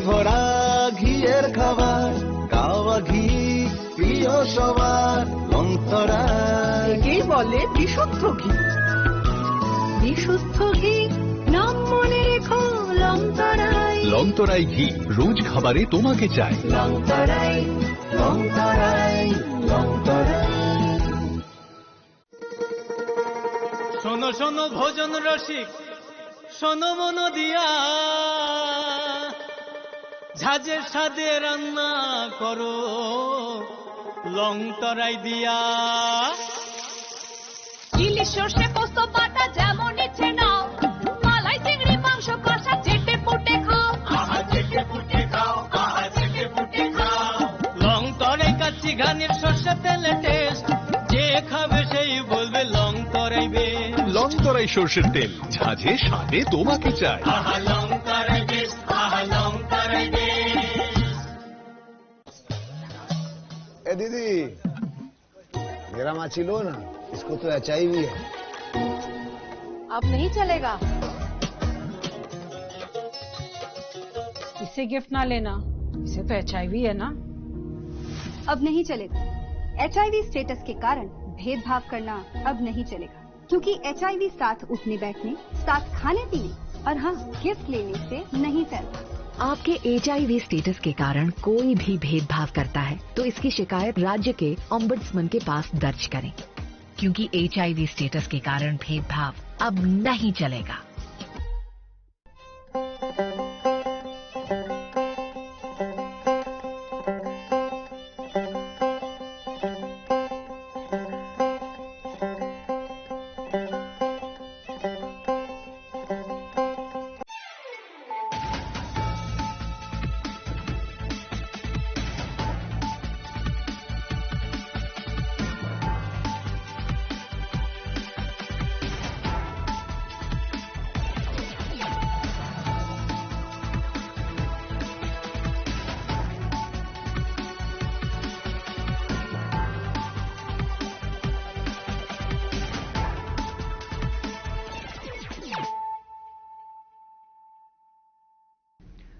ভরা ঘিয়ের খাবার, গাওয়া ঘি প্রিয় সবার, লংতরায়। একেই বলে বিশুদ্ধ ঘি। বিশুদ্ধ ঘি নাম মনে রেখো, লংতরাই। লংতরাই ঘি রোজ খাবারে তোমাকে চাই। লংতরাই, লংতরাই, লংতরাই। শোনো শোনো ভোজন রসিক, শোনো মন দিয়া, ঝাঁঝের স্বাদে রান্না করো লংতরাই দিয়া। ইলিশ সর্ষে পোস্ত বাটা যেমন ইচ্ছে নাও, মালাই চিংড়ি মাংস কষা চেটে পুটে খাও। চেটে পুটে খাও, চেটে পুটে খাও। লংতরাই কাচ্চি ঘানির সর্ষে তেলে টেস্ট, যে খাবে সেই বলবে লংতরাই বেশ। লংতরাই সর্ষের তেল, ঝাঁঝে স্বাদে তোমাকে চাই। লংতরাই বেশ, লংতরাই বেশ। ए दीदी, मेरा माछी लो ना, इसको तो HIV है। अब नहीं चलेगा। इसे गिफ्ट ना लेना, इसे तो HIV है ना। अब नहीं चलेगा। HIV स्टेटस के कारण भेदभाव करना अब नहीं चलेगा, क्योंकि HIV साथ उठने बैठने, साथ खाने पीने और हाँ गिफ्ट लेने से नहीं फैलता। आपके HIV स्टेटस के कारण कोई भी भेदभाव करता है तो इसकी शिकायत राज्य के ओम्बड्समैन के पास दर्ज करें, क्योंकि HIV स्टेटस के कारण भेदभाव अब नहीं चलेगा।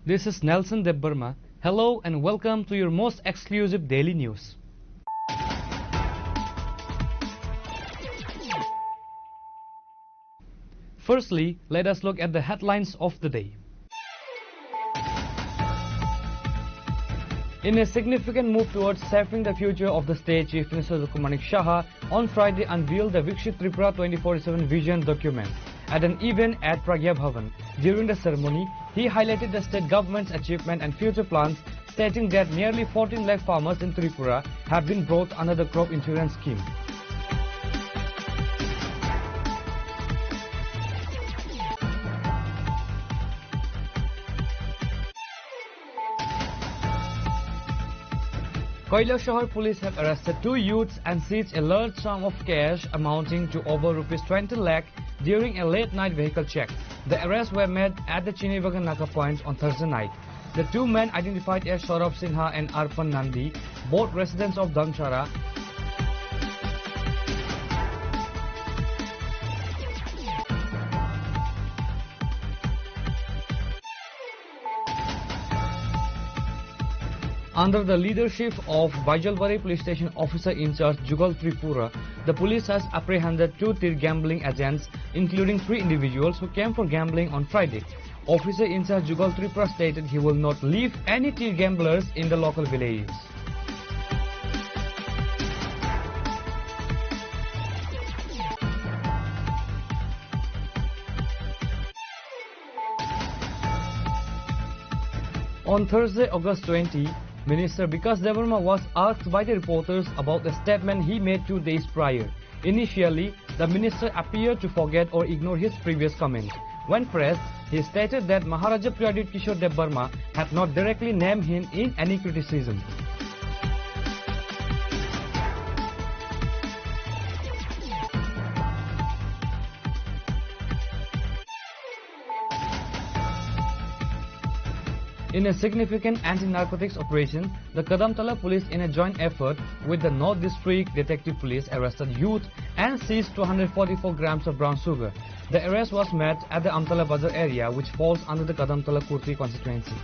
This is Nelson Debbarma. Hello and welcome to your most exclusive daily news. Firstly, let us look at the headlines of the day. In a significant move towards safeguarding the future of the state, Chief Minister Dr. Manik Saha on Friday unveiled the Viksit Tripura 24/7 vision document at an event at Pragya Bhavan. During the ceremony, he highlighted the state government's achievement and future plans, stating that nearly 14 lakh farmers in Tripura have been brought under the crop insurance scheme. Kailasahar police have arrested 2 youths and seized a large sum of cash amounting to over rupees 20 lakh during a late-night vehicle check. The arrests were made at the Chinibagan Naka point on Thursday night. The 2 men identified as Saurabh Sinha and Arpan Nandi, both residents of Damchara. Under the leadership of Baijalbari Police Station Officer in charge Jugal Tripura, the police has apprehended 2 tir gambling agents, including 3 individuals who came for gambling on Friday. Officer in charge Jugal Tripura stated he will not leave any tir gamblers in the local villages. On Thursday, August 20, Minister Vikas Debbarma was asked by the reporters about the statement he made 2 days prior. Initially, the minister appeared to forget or ignore his previous comment. When pressed, he stated that Maharaja Priyadip Kishore Debbarma had not directly named him in any criticism. In a significant anti-narcotics operation, the Kadamtala police, in a joint effort with the North District Detective Police, arrested youth and seized 244 grams of brown sugar. The arrest was made at the Amtala Bazar area, which falls under the Kadamtala Kurti constituency.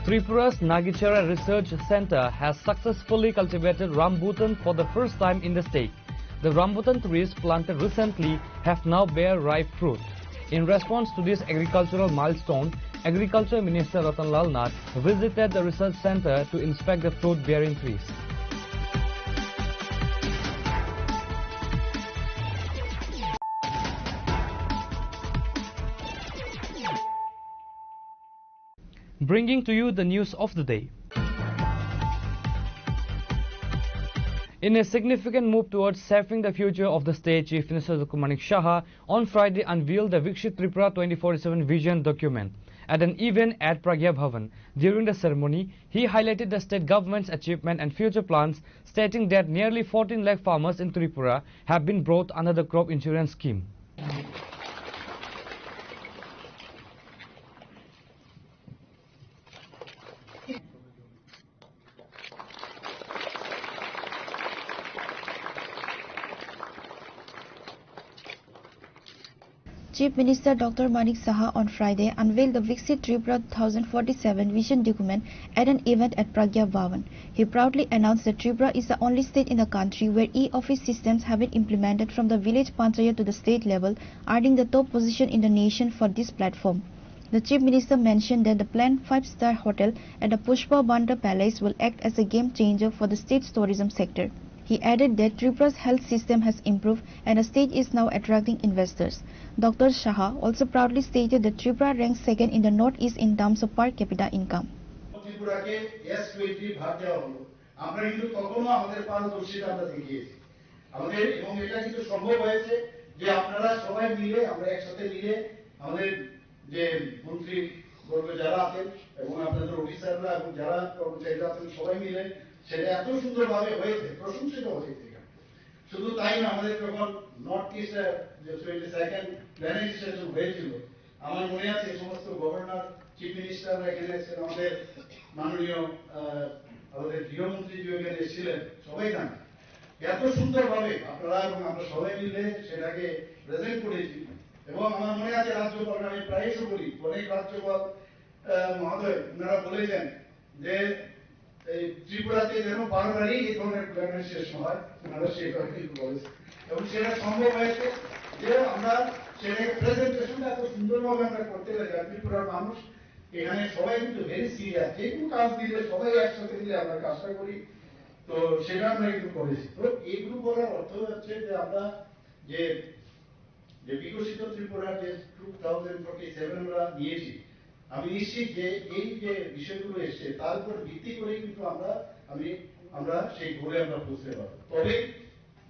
Tripura's Nagichara Research Center has successfully cultivated rambutan for the first time in the state. The rambutan trees planted recently have now bear ripe fruit. In response to this agricultural milestone, Agriculture Minister Ratan Lal Nath visited the research center to inspect the fruit-bearing trees. Bringing to you the news of the day. In a significant move towards saving the future of the state, Chief Minister Dr. Manik Saha on Friday unveiled the Viksit Tripura 2047 vision document. At an event at Pragya Bhavan, during the ceremony, he highlighted the state government's achievement and future plans, stating that nearly 14 lakh farmers in Tripura have been brought under the crop insurance scheme. Chief Minister Dr. Manik Saha on Friday unveiled the Viksit Tripura 2047 vision document at an event at Pragya Bhavan. He proudly announced that Tripura is the only state in the country where e-office systems have been implemented from the village panchayat to the state level, earning the top position in the nation for this platform. The Chief Minister mentioned that the planned 5-star hotel at the Pushpa Bandra Palace will act as a game changer for the state's tourism sector. He added that Tripura's health system has improved and the state is now attracting investors. Dr. Saha also proudly stated that Tripura ranks second in the northeast in terms of per capita income. ত্রিপুরাকে S20 ভাগ দেওয়া হলো। আমরা কিন্তু তখনও আমাদের পারদর্শিতা আমরা দেখিয়েছি। আমাদের এবং এটা কিন্তু সম্ভব হয়েছে যে আপনারা সবাই মিলে আমরা একসাথে মিলে আমাদের যে মন্ত্রী বর্গ যারা আছেন এবং আপনাদের অফিসাররা এবং যারা কর্মচারীরা আছেন সবাই মিলে সেটা এত সুন্দরভাবে হয়েছে, প্রশংসিত হয়েছে। শুধু তাই না, আমাদের যখন নর্থ ইস্টে যে 22nd প্ল্যানিং সেশন হয়েছিল, আমার মনে আছে সমস্ত গভর্নর, চিফ মিনিস্টাররা এখানে এসেছিলেন, আমাদের মাননীয় আমাদের গৃহমন্ত্রী যে এখানে এসেছিলেন, সবাই জানেন এত সুন্দরভাবে আপনারা এবং আমরা সবাই মিলে সেটাকে প্রেজেন্ট করেছি। এবং আমার মনে আছে রাজ্যপাল, আমি প্রায়শই বলি, অনেক রাজ্যপাল মহোদয় ওনারা বলেছেন যে এই ত্রিপুরাতে যেন বারবারই এই ধরনের প্ল্যানের শেষ হয়, ওনারা সেটা কিন্তু বলেছেন এবং সেটা সম্ভব হয়েছে যে আমরা সেটাকে প্রেজেন্টেশনটা এত সুন্দরভাবে আমরা করতে পারি। ত্রিপুরার মানুষ এখানে সবাই কিন্তু ভেরি সিরিয়াস, যে কোনো কাজ দিলে সবাই একসাথে দিলে আমরা কাজটা করি, তো সেটা আমরা কিন্তু করেছি। তো এইগুলো বলার অর্থ হচ্ছে যে আমরা যে বিকশিত ত্রিপুরা যে 2047 আমরা নিয়েছি, আমি নিশ্চিত যে এই যে বিষয়গুলো এসছে তার উপর ভিত্তি করে কিন্তু আমরা সেই গোলে আমরা পৌঁছতে পারবো। তবে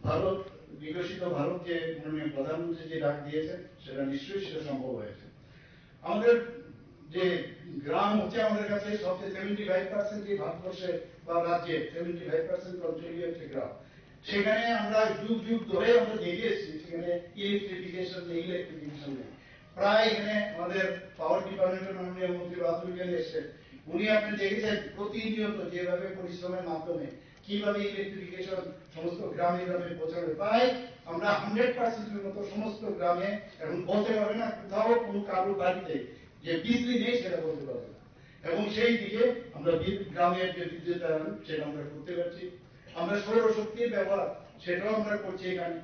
ভারত বিকশিত ভারত যে মাননীয় প্রধানমন্ত্রী যে ডাক দিয়েছেন সেটা নিশ্চয়ই সেটা সম্ভব হয়েছে। আমাদের যে গ্রাম হচ্ছে আমাদের কাছে সবচেয়ে 75% যে ভারতবর্ষে বা রাজ্যে 75% অঞ্চলই হচ্ছে গ্রাম। সেখানে আমরা যুগ যুগ ধরে আমরা দেখে এসেছি সেখানে ইলেকট্রিফিকেশন নেই। প্রায় এখানে আমাদের পাওয়ার ডিপার্টমেন্টের মাননীয় মন্ত্রী বাদুল গেলে এসেছেন, উনি আপনি দেখেছেন প্রতিনিয়ত যেভাবে পরিশ্রমের মাধ্যমে কিভাবে ইলেকট্রিফিকেশন সমস্ত গ্রামে গ্রামে পৌঁছাবে। প্রায় আমরা 100% মতো সমস্ত গ্রামে এখন বলতে পারবে না কোথাও কোনো কারোর বাড়িতে যে বিজলি নেই সেটা বলতে পারবে না। এবং সেই দিকে আমরা গ্রামের যে বিদ্যুতায়ন সেটা আমরা করতে পারছি, আমরা সৌরশক্তির ব্যবহার সেটাও আমরা করছি এখানে।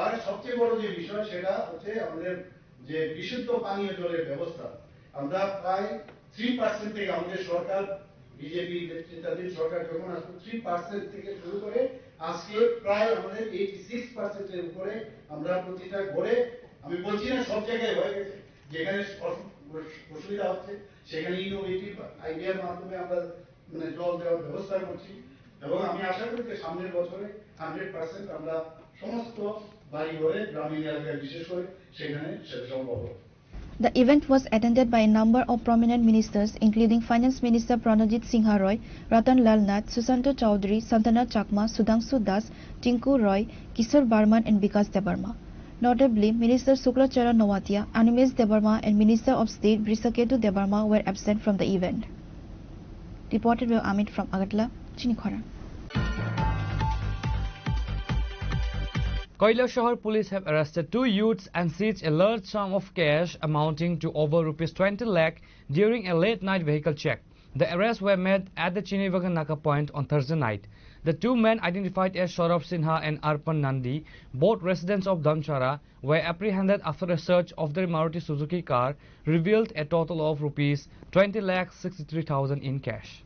আর সবচেয়ে বড় যে বিষয় সেটা হচ্ছে আমাদের যে বিশুদ্ধ পানীয় জলের ব্যবস্থা। আমরা প্রায় 3% থেকে আমাদের সরকার, বিজেপি নেতৃত্বাধীন সরকার যখন আসলো 3% থেকে শুরু করে আজকে প্রায় আমাদের 86% এর উপরে আমরা প্রতিটা ঘরে, আমি বলছি না সব জায়গায় হয়ে গেছে, যেখানে অসুবিধা হচ্ছে সেখানে ইনোভেটিভ আইডিয়ার মাধ্যমে আমরা মানে জল দেওয়ার ব্যবস্থা করছি। এবং আমি আশা করি যে সামনের বছরে 100% আমরা সমস্ত বাড়ি ঘরে গ্রামীণ এলাকায় বিশেষ করে সেখানে সেটা সম্ভব হবে। The event was attended by a number of prominent ministers, including Finance Minister Pranajit Singha Roy, Ratan Lal Nath, Susanto Chowdhury, Santana Chakma, Sudhanshu Das, Tinku Roy, Kishore Barman and Vikas Debarma. Notably, Minister Shukla Charan Nowatia, Animesh Debarma and Minister of State Brisaketu Debarma were absent from the event. Reported by Amit from Agartala, Chinikhara. Kailasahar police have arrested 2 youths and seized a large sum of cash amounting to over Rs 20 lakh during a late-night vehicle check. The arrests were made at the Chinivagan Naka point on Thursday night. The two men, identified as Saurabh Sinha and Arpan Nandi, both residents of Damchara, were apprehended after a search of their Maruti Suzuki car revealed a total of rupees 20,63,000 in cash.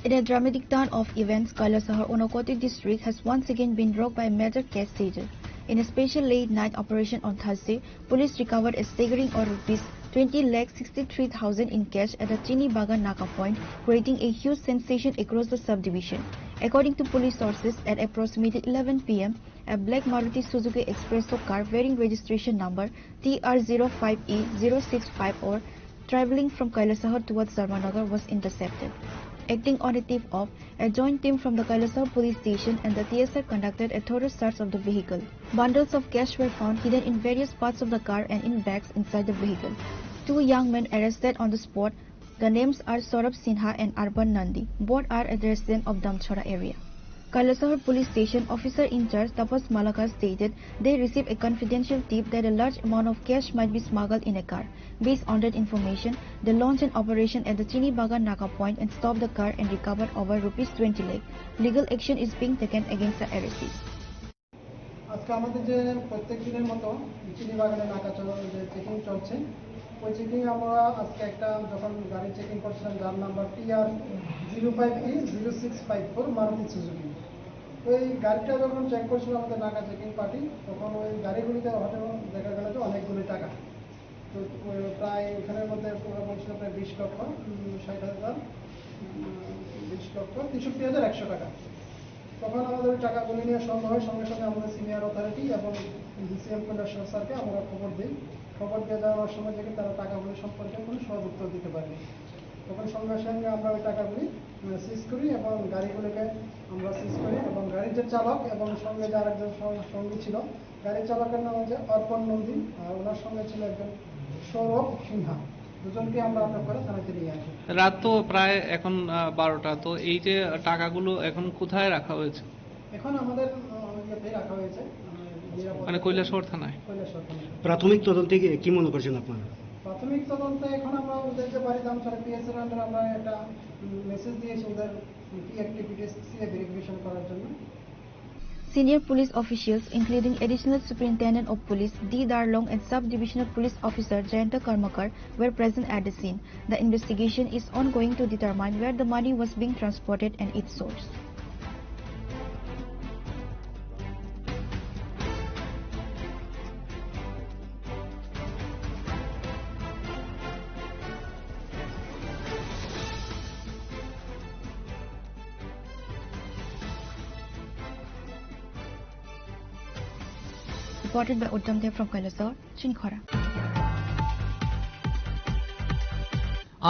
In a dramatic turn of events, Kailasahar Unakoti district has once again been rocked by a major cash seizure. In a special late-night operation on Thursday, police recovered a staggering of rupees 20,63,000 in cash at the Chini Bagan Naka point, creating a huge sensation across the subdivision. According to police sources, at approximately 11 p.m., a black Maruti Suzuki Expresso car bearing registration number TR05E065 traveling from Kailasahar towards Dharmanagar was intercepted. Acting on a tip-off, a joint team from the Kailasahar police station and the TSR conducted a thorough search of the vehicle. Bundles of cash were found hidden in various parts of the car and in bags inside the vehicle. Two young men arrested on the spot. The names are Saurabh Sinha and Arpan Nandi. Both are a resident of Damchara area. Kailasahar police station officer in charge Tapas Malaka stated they received a confidential tip that a large amount of cash might be smuggled in a car. Based on that information, they launched an operation at the Chini Bagan Naka point and stopped the car and recovered over rupees 20 lakh. Legal action is being taken against the arrestees. আজকে আমাদের যে প্রত্যেক দিনের মতো চিনি বাগানে নাকা যে চেকিং চলছে ওই চেকিং আমরা আজকে একটা যখন গাড়ি চেকিং করছিলাম যার নাম্বার TR05E0654 মারুতি সুজুকি ওই গাড়িটা যখন চেক করছিলাম আমাদের নাকা চেকিং পার্টি তখন ওই গাড়িগুলিতে হঠাৎ দেখা গেল যে অনেকগুলি টাকা তো প্রায় এখানের মধ্যে বলছিল প্রায় 20 লক্ষ 60,000 20 লক্ষ 63,100 টাকা তখন আমাদের ওই টাকাগুলি নিয়ে সন্দেহ হয় সঙ্গে সঙ্গে আমাদের সিনিয়র অথরিটি এবং ডিসিএম কন্ডাক্টর স্যারকে আমরা খবর দিই খবর দিয়ে দেওয়ার সময় থেকে তারা টাকাগুলি সম্পর্কে কোনো সহজ উত্তর দিতে পারেনি তখন সঙ্গে সঙ্গে আমরা ওই টাকাগুলি সিজ করি এবং গাড়িগুলিকে আমরা সিজ করি এবং গাড়ির যে চালক এবং সঙ্গে যে আরেকজন সঙ্গী ছিল গাড়ির চালকের নাম হচ্ছে অর্পণ নন্দী আর ওনার সঙ্গে ছিল একজন সৌরভ সিনহা দুজনকে আমরা আটক করে থানাতে নিয়ে আসি রাত তো প্রায় এখন 12টা তো এই যে টাকাগুলো এখন কোথায় রাখা হয়েছে এখন আমাদের ইয়েতে রাখা হয়েছে মানে কৈলাসহর থানায় প্রাথমিক তদন্তে কি মনে করছেন আপনারা প্রাথমিক তদন্তে এখন আমরা ওদের যে বাড়ি দামছড়া পিএসএর আন্ডারে আমরা একটা মেসেজ দিয়েছি ওদের কি অ্যাক্টিভিটিস ভেরিফিকেশন করার জন্য Senior police officials, including Additional Superintendent of Police D. Darlong and Sub-Divisional Police Officer Jayanta Karmakar, were present at the scene. The investigation is ongoing to determine where the money was being transported and its source. Reported by Uddam Dev from Kailasahar, Chinkhora.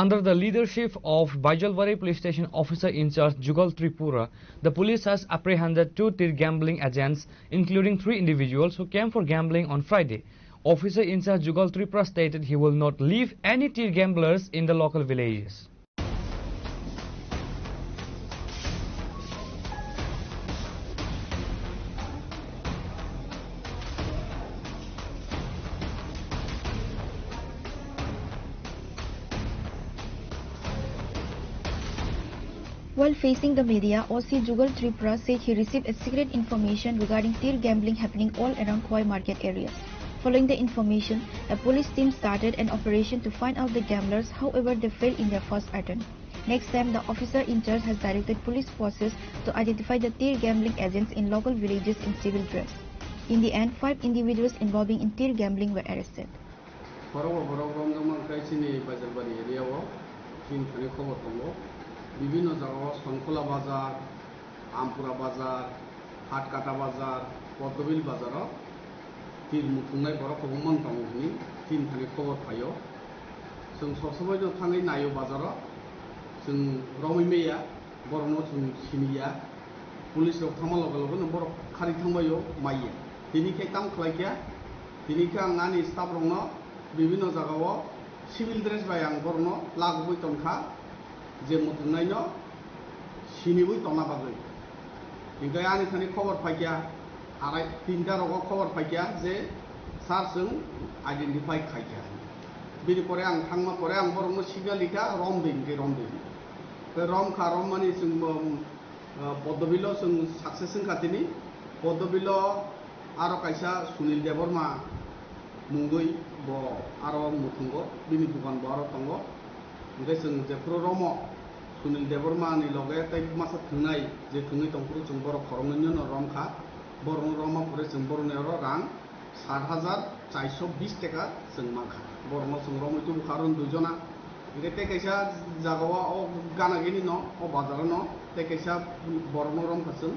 Under the leadership of Baijalwari Police Station Officer in charge Jugal Tripura, the police has apprehended 2 tir gambling agents, including 3 individuals who came for gambling on Friday. Officer in charge Jugal Tripura stated he will not leave any tir gamblers in the local villages. While facing the media, OC Jugal Tripura said he received a secret information regarding tir gambling happening all around Khoi market areas. Following the information, a police team started an operation to find out the gamblers, however they failed in their first attempt. Next time, the officer in charge has directed police forces to identify the tir gambling agents in local villages in civil dress. In the end, 5 individuals involving in tir gambling were arrested. বিভিন্ন জায়গায় শঙ্খলা বাজার আমপুরা বাজার হাটকাটা বাজার পদ্মবিল বাজারত tir mutungnai borok ko mon tangni tin thani khobor phayo जों सबसमाय जों थाङै नायो बाजाराव जों रमै मैया बरनो जों सिनिया पुलिसआव थांबा लगे लगे नों बर खारि थांबायो माइया दिनैखाय काम खालायखाया दिनैखाय आं आंनि स्टाफ रंनो বিভিন্ন জায়গাव सिभिल ड्रेस बाय आं बरनो लागुबै तनखा जे मुथुंनायनो सिनिबै तना बागै ओंखाय आंनि थानि खबर फायखाया आराय तिनटा रगाव खबर फायखाया जे सार जों आइडेन्टिफाइ खायखाया बिनि परे आं थांमा परे आं बरनो सिगालिखा रमदै बे रमखा रम माने जों पद्मबिल जों साक्सेस खाथिनि पद्मबिल आरो कायसा सुनिल देबरमा मुंगै ब आरो मुथुंगो बिनि दुकान ब आरो तंगो ओंखाय जों जेफ्रो रम सुनिल देबरमानि लगे तै मासा थुंनाय जे थुङै तंफ्रो जों बर खरंनो रमखा बरनो रमा परे जों बरनो रां 7,420 टाका जों माखा बरनो जों रमै तु खारन दुजना ओंखाय कैसा जागावा ओ गानागिनि न ओ बाजार न ते कैसा बरनो रम खासों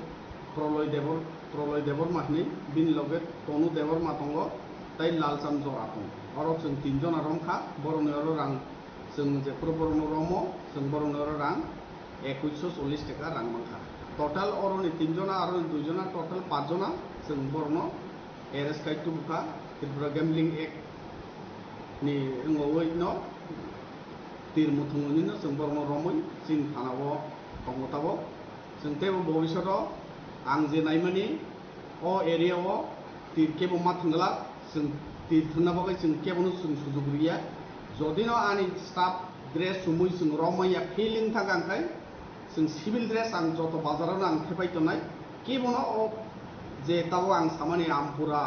प्रलय देवर माहनि बिन लगे तनु देवर मातंगो तै लालचाम जरा तंग और जों तीनजना रमखा बरनो रां जों जेफ्रो बरनो रमो जों बरनो रां 2140 टाका रां माखा टोटाल अरनि तीनजना आरो दुजना टोटाल 5 जना जों बरनो एरेस्ट काइटु बुखा त्रिपुरा गैम्बलिं एक्ट नि ngawai no tir muthungni no जों बरनो रमै जों थानावो तंगतावो जों तेबो भबिष्यतो आं जे नायमानि ओ एरियाव tir केबो मा थांगला जों tir थांनाबागै जों केबोनो जों सुजुग गैया जदिनो आनि स्टाफ ड्रेस सुमुइ जों रमैया फिलिं थागांखाय जों सिभिल ड्रेस आं जत बाजाराव आं खेबायतनाय केबोनो ओ जे ताव आं सामानि आमपुरा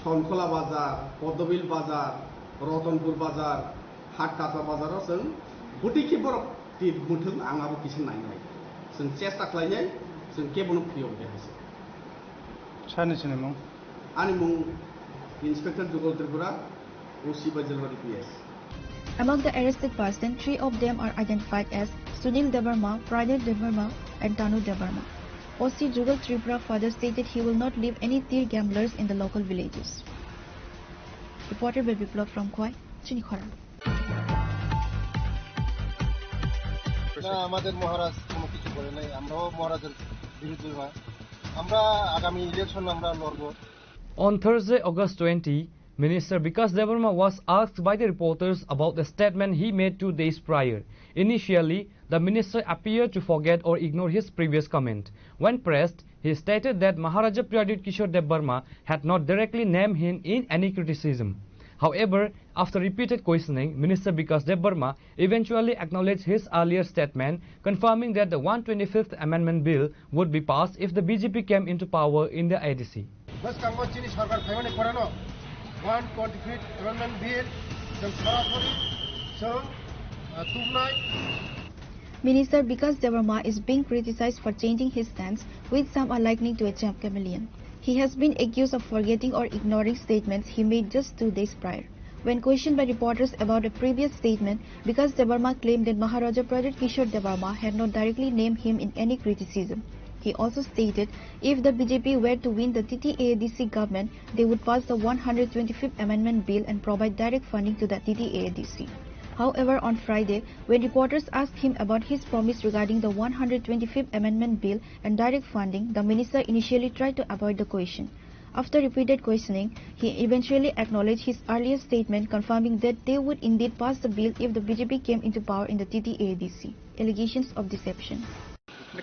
छनखला बाजार पद्मबिल बाजार रतनपुर बाजार हाटकाटा बाजाराव जों गुटिखि बर तिर मुथुं आंआबो किसु नायनाय जों चेष्टा खालायनाय जों केबोनो फ्रियाव देहासै सानैसोनि मुं आंनि मुं inspector Jugal Tripura OC Bajalbari PS Among the arrested persons, 3 of them are identified as Sunil Debarma, Pradip Debarma, and Tanu Debarma. OC Jugal Tripura further stated he will not leave any tir gamblers in the local villages. Reported by Biplov from Khoi, Chinikhara. না আমাদের মহারাজ কোনো কিছু করে নাই আমরাও মহারাজের বিরুদ্ধে না আমরা আগামী ইলেকশন আমরা লড়ব On Thursday, August 20, Minister Vikas Debarma was asked by the reporters about the statement he made 2 days prior. Initially, the minister appeared to forget or ignore his previous comment. When pressed, he stated that Maharaja Pradip Kishore Debarma had not directly named him in any criticism. However, after repeated questioning, Minister Vikas Debarma eventually acknowledged his earlier statement, confirming that the 125th Amendment Bill would be passed if the BJP came into power in the ADC. West Bengal Chini Sarkar Family Korano 125th Amendment Bill जों सरासरि जों तुमनाय Minister Vikas Debarma is being criticized for changing his stance, which some are likening to a chameleon. He has been accused of forgetting or ignoring statements he made just 2 days prior. When questioned by reporters about a previous statement, Vikas Debarma claimed that Maharaja Pradip Kishore Debarma had not directly named him in any criticism. He also stated if the BJP were to win the TTADC government, they would pass the 125th Amendment Bill and provide direct funding to the TTADC. However, on Friday, when reporters asked him about his promise regarding the 125th Amendment Bill and direct funding, the minister initially tried to avoid the question. After repeated questioning, he eventually acknowledged his earlier statement, confirming that they would indeed pass the bill if the BJP came into power in the TTADC. Allegations of deception.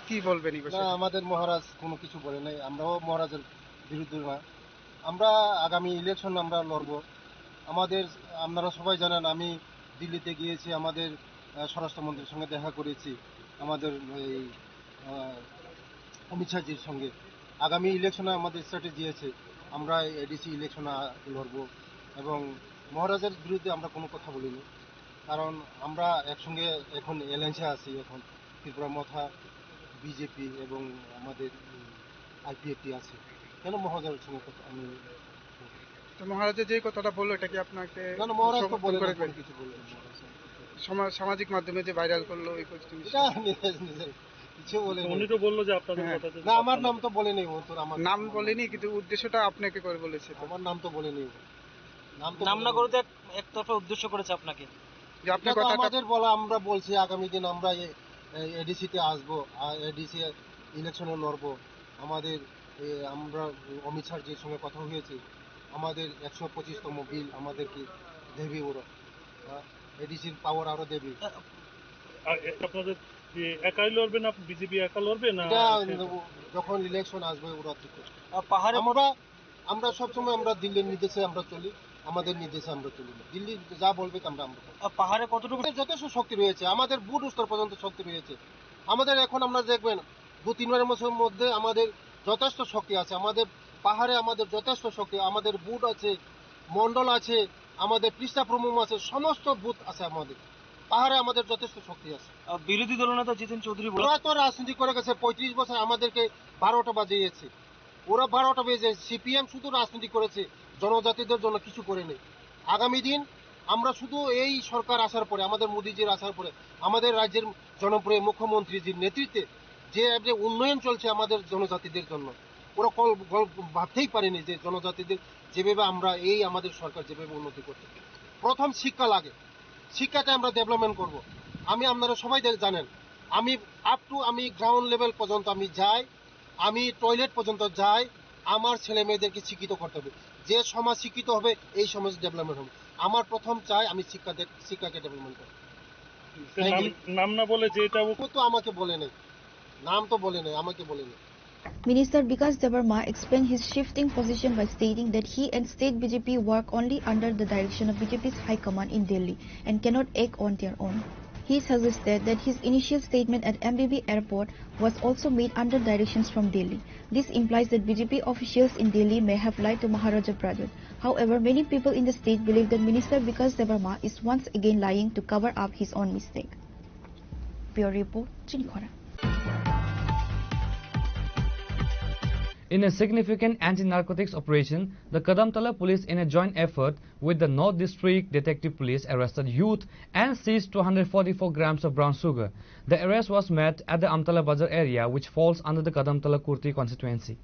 কি বলবেন এই বিষয়ে? না আমাদের মহারাজ কোনো কিছু বলে নাই আমরাও মহারাজের বিরুদ্ধে না আমরা আগামী ইলেকশন আমরা লড়ব আমাদের আপনারা সবাই জানেন আমি দিল্লিতে গিয়েছি আমাদের স্বরাষ্ট্রমন্ত্রীর সঙ্গে দেখা করেছি আমাদের এই অমিত শাহজির সঙ্গে আগামী ইলেকশনে আমাদের স্ট্র্যাটেজি আছে আমরা এডিসি ইলেকশন লড়ব এবং মহারাজের বিরুদ্ধে আমরা কোনো কথা বলিনি কারণ আমরা একসঙ্গে এখন এলায়েন্সে আছি এখন ত্রিপুরা মথা বিজেপি এবং আমাদের আইপিএফটি আছে কেন মহারাজের সঙ্গে আমি তো মহারাজের যে কথাটা বললো এটা কি আপনাকে না না মহারাজ তো বলে করে কিছু বললেন সামাজিক মাধ্যমে যে ভাইরাল করলো এই কোশ্চেন এটা কিছু বলে উনি তো বললো যে আপনাদের কথাতে না আমার নাম তো বলেনি ও তোর আমার নাম বলেনি, কিন্তু উদ্দেশ্যটা আপনাকে করে বলেছে। আমার নাম তো বলেনি নাম না করে তো একতরফা উদ্দেশ্য করেছে আপনাকে। যে আপনার কথাটা আমাদের বলা, আমরা বলছি আগামী দিন আমরা এডিসিতে আসবো, এডিসি ইলেকশনে লড়বো। আমাদের আমরা অমিত শাহজির সঙ্গে কথা হয়েছে, আমাদের 125তম বিল আমাদেরকে দেবে ওরা, এডিসির পাওয়ার আরো দেবে। আপনাদের একাই লড়বে না বিজেপি একা লড়বে না? যখন ইলেকশন আসবে ওরা ঠিক করবে। পাহাড়ে আমরা সবসময় আমরা দিল্লির নির্দেশে আমরা চলি, আমাদের নির্দেশে আমরা চলি না, দিল্লি যা বলবে আমরা পাহাড়ে কতটুকু যথেষ্ট শক্তি রয়েছে, আমাদের বুট স্তর পর্যন্ত শক্তি রয়েছে আমাদের। এখন আমরা দেখবেন 2-3 মাসের মধ্যে আমাদের যথেষ্ট শক্তি আছে, আমাদের পাহাড়ে আমাদের যথেষ্ট শক্তি, আমাদের বুট আছে, মন্ডল আছে, আমাদের পৃষ্ঠা প্রমুখ আছে, সমস্ত বুথ আছে আমাদের পাহাড়ে, আমাদের যথেষ্ট শক্তি আছে। বিরোধী দলনেতা জিতেন চৌধুরী ওরা তো রাজনীতি করে গেছে 35 বছর, আমাদেরকে 12টা বাজিয়েছে, ওরা 12টা বেজে। সিপিএম শুধু রাজনীতি করেছে, জনজাতিদের জন্য কিছু করেনি। আগামী দিন আমরা শুধু এই সরকার আসার পরে, আমাদের মোদীজির আসার পরে, আমাদের রাজ্যের জনপ্রিয় মুখ্যমন্ত্রীজির নেতৃত্বে যে উন্নয়ন চলছে আমাদের জনজাতিদের জন্য, ওরা ভাবতেই পারেনি যে জনজাতিদের যেভাবে আমরা এই আমাদের সরকার যেভাবে উন্নতি করতে। প্রথম শিক্ষা লাগে, শিক্ষাটা আমরা ডেভেলপমেন্ট করব। আপনারা সবাই জানেন, আমি গ্রাউন্ড লেভেল পর্যন্ত আমি যাই, আমি টয়লেট পর্যন্ত যাই। আমার ছেলে মেয়েদেরকে শিক্ষিত করতে হবে, যে সমাজ শিক্ষিত হবে এই সমাজ ডেভেলপমেন্ট হবে। আমার প্রথম চাই আমি শিক্ষাকে ডেভেলপমেন্ট করব। নাম না বলে যেটা তো আমাকে বলে নেই, নাম তো বলে নেই, আমাকে বলে নেই। Minister Vikas Debarma explained his shifting position by stating that he and state BJP work only under the direction of BJP's High Command in Delhi and cannot act on their own. He suggested that his initial statement at MBB airport was also made under directions from Delhi. This implies that BJP officials in Delhi may have lied to Maharaja Pradhan. However, many people in the state believe that Minister Vikas Debarma is once again lying to cover up his own mistake. Pure report, Chinkhora. In a significant anti-narcotics operation, the Kadamtala police, in a joint effort with the North District Detective Police, arrested youth and seized 244 grams of brown sugar. The arrest was made at the Amtala Bazar area, which falls under the Kadamtala Kurti constituency.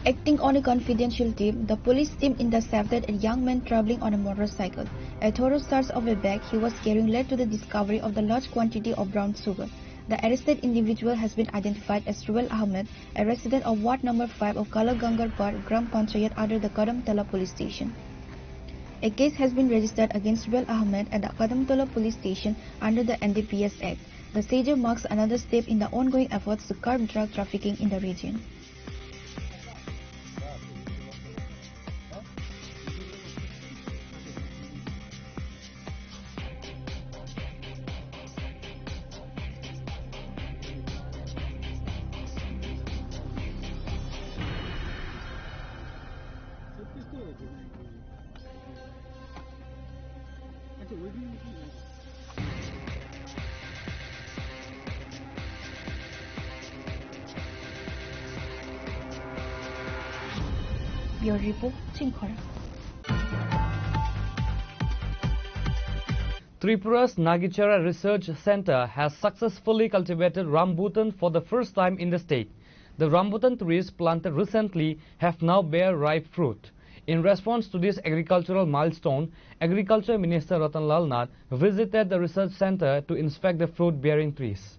Acting on a confidential tip, the police team intercepted a young man traveling on a motorcycle. A thorough search of a bag he was carrying led to the discovery of the large quantity of brown sugar. The arrested individual has been identified as Ruel Ahmed, a resident of Ward number 5 of Kalagangarpar, Gram Panchayat under the Kadamtala police station. A case has been registered against Ruel Ahmed at the Kadamtala police station under the NDPS Act. The seizure marks another step in the ongoing efforts to curb drug trafficking in the region. Your report, Chinkhora. Tripura's Nagichara Research Center has successfully cultivated rambutan for the first time in the state. The rambutan trees planted recently have now bear ripe fruit. In response to this agricultural milestone, Agriculture Minister Ratan Lal Nath visited the research center to inspect the fruit-bearing trees.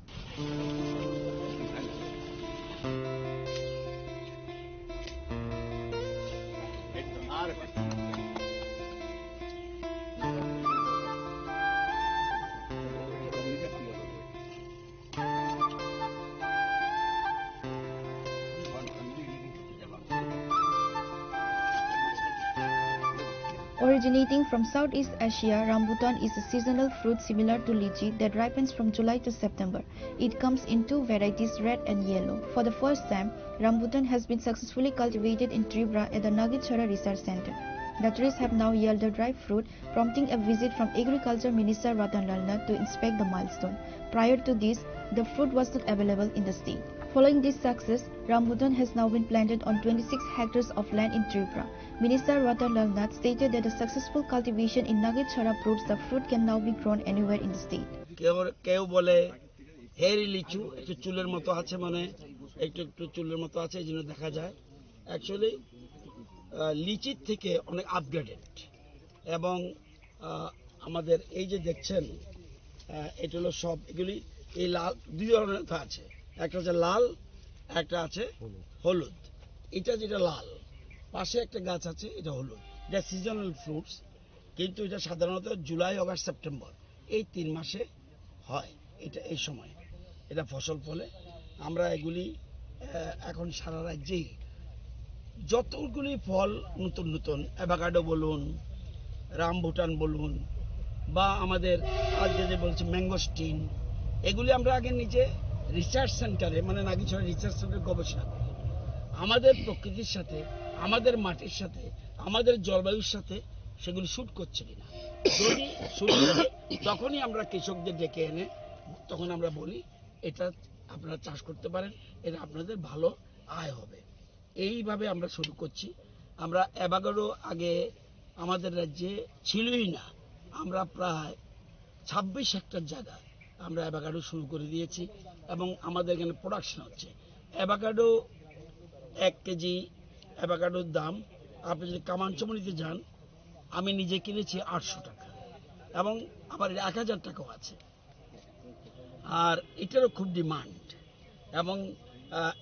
Originating from Southeast Asia, rambutan is a seasonal fruit similar to lychee that ripens from July to September. It comes in two varieties, red and yellow. For the first time, rambutan has been successfully cultivated in Tripura at the Nagitchara Research Center. The trees have now yielded ripe fruit, prompting a visit from Agriculture Minister Ratan Lal Nath to inspect the milestone. Prior to this, the fruit was not available in the state. Following this success, rambutan has now been planted on 26 hectares of land in Tripura. Minister Ratan Lal Nath stated that the successful cultivation in Nagitchara proves the fruit can now be grown anywhere in the state. কেউ বলে হেরি লিচু একটু চুলের মতো আছে, মানে একটু একটু চুলের মতো আছে, এই জন্য দেখা যায়। অ্যাকচুয়ালি লিচির থেকে অনেক আপগ্রেডেড, এবং আমাদের এই যে দেখছেন এটা হলো সব এগুলি এই লাল দুই ধরনের আছে, একটা হচ্ছে লাল, একটা আছে হলুদ। এটা যেটা লাল, পাশে একটা গাছ আছে এটা হলুদ, এটা সিজনাল ফ্রুটস, কিন্তু এটা সাধারণত জুলাই, অগাস্ট, সেপ্টেম্বর এই 3 মাসে হয়। এটা এই সময় এটা ফসল ফলে। আমরা এগুলি এখন সারা রাজ্যেই যতগুলি ফল নতুন নতুন অ্যাভোকাডো বলুন, রামবুটান বলুন, বা আমাদের আজ যে বলছি ম্যাঙ্গোস্টিন, এগুলি আমরা আগে নিজে রিসার্চ সেন্টারে, মানে নাগিছড়া রিসার্চ সেন্টারে গবেষণা করি। আমাদের প্রকৃতির সাথে, আমাদের মাটির সাথে, আমাদের জলবায়ুর সাথে সেগুলি শ্যুট করছে কিনা। যদি শ্যুট করে তখনই আমরা কৃষকদের ডেকে এনে তখন আমরা বলি এটা আপনারা চাষ করতে পারেন, এটা আপনাদের ভালো আয় হবে। এইভাবে আমরা শুরু করছি। আমরা অ্যাভোকাডো আগে আমাদের রাজ্যে ছিলই না, আমরা প্রায় 26 হেক্টর জায়গা আমরা অ্যাভোকাডো শুরু করে দিয়েছি, এবং আমাদের এখানে প্রোডাকশন হচ্ছে। অ্যাভোকাডো 1 কেজি অ্যাভোকাডোর দাম আপনি যদি কামানচমনিতে যান, আমি নিজে কিনেছি 800 টাকা, এবং আবার 1000 টাকাও আছে। আর এটারও খুব ডিমান্ড, এবং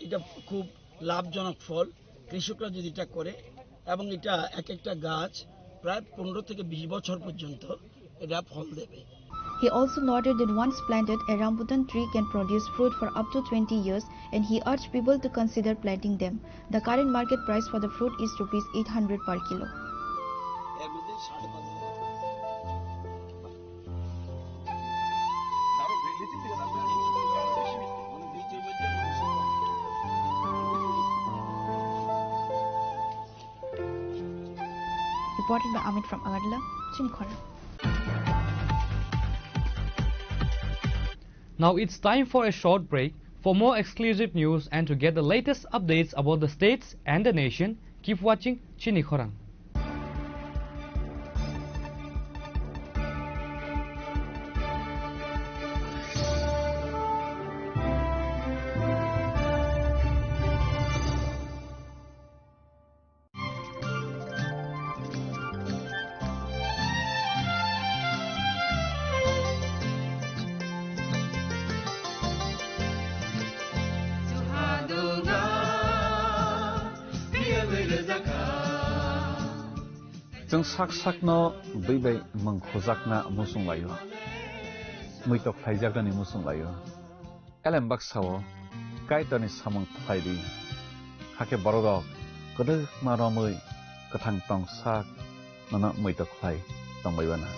এটা খুব লাভজনক ফল কৃষকরা যদি এটা করে, এবং এটা এক একটা গাছ প্রায় 15 থেকে 20 বছর পর্যন্ত এটা ফল দেবে। He also noted that once planted, a rambutan tree can produce fruit for up to 20 years, and he urged people to consider planting them. The current market price for the fruit is rupees 800 per kilo. Reported by Amit from Agadla, Chinikhara. Now it's time for a short break. For more exclusive news and to get the latest updates about the states and the nation, keep watching Chinikhara. जों साक साकनो बैबाय मंखोजाकना मुसुं लायो मैतक फाइजाकनि मुसुं लायो एलेम बाक्साओ काइटनि सामं फाइदि हाके बरदक गदो मारमै गोथां टं साक नना मैतक phi तंबायबाना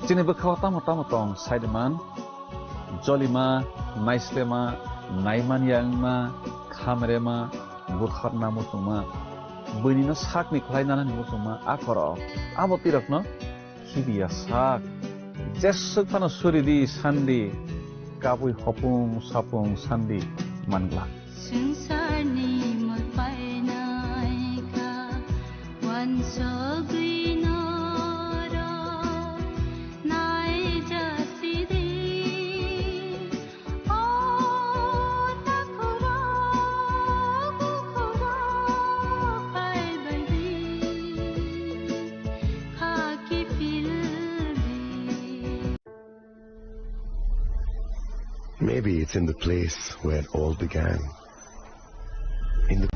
Sini bekau tamu tong Saideman, Jolima, Naislema, Naiman Yangma, Kamerema, Bukharna Musuma, Bunina Sak Niklaina Musuma, Akoro, Abotirakno, Hibia Sak, Jesukano Suridi, Sandi, Kapui Hopung, Sapung, Sandi, Mangla. Maybe it's in the place where it all began. In the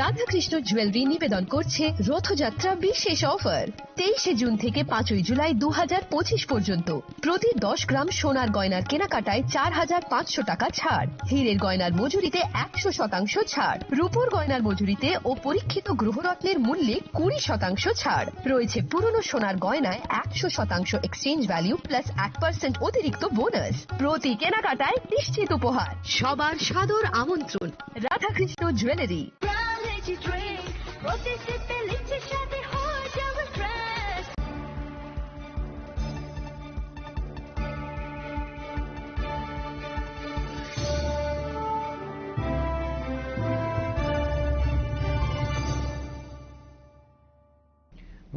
Radhakrishna jewellery নিবেদন করছে রথযাত্রা বিশেষ offer 23 June থেকে 5 জুলাই 2025 পর্যন্ত প্রতি 10 গ্রাম সোনার গয়নার কেনাকাটায় 4,500 টাকা ছাড়, হীরের গয়নার মজুরিতে 100% ছাড়, রূপোর গয়নার মজুরিতে ও পরীক্ষিত গ্রহরত্নের মূল্যে 20% ছাড় রয়েছে। পুরনো সোনার গয়নায় 100% এক্সচেঞ্জ ভ্যালু প্লাস 1% অতিরিক্ত বোনাস। প্রতি কেনাকাটায় নিশ্চিত উপহার। সবার সাদর আমন্ত্রণ Radhakrishna jewellery.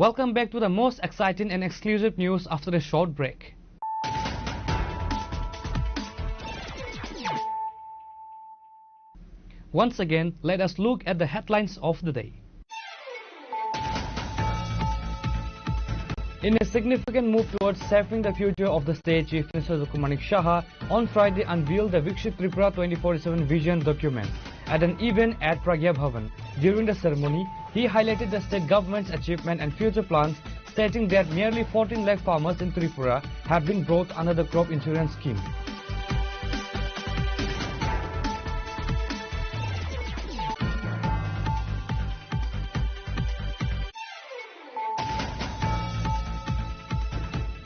Welcome back to the most exciting and exclusive news after a short break. Once again, let us look at the headlines of the day. In a significant move towards saving the future of the state, Chief Minister Dr. Manik Saha on Friday unveiled the Viksit Tripura 2047 vision document at an event at Pragya Bhavan. During the ceremony, he highlighted the state government's achievement and future plans, stating that nearly 14 lakh farmers in Tripura have been brought under the crop insurance scheme.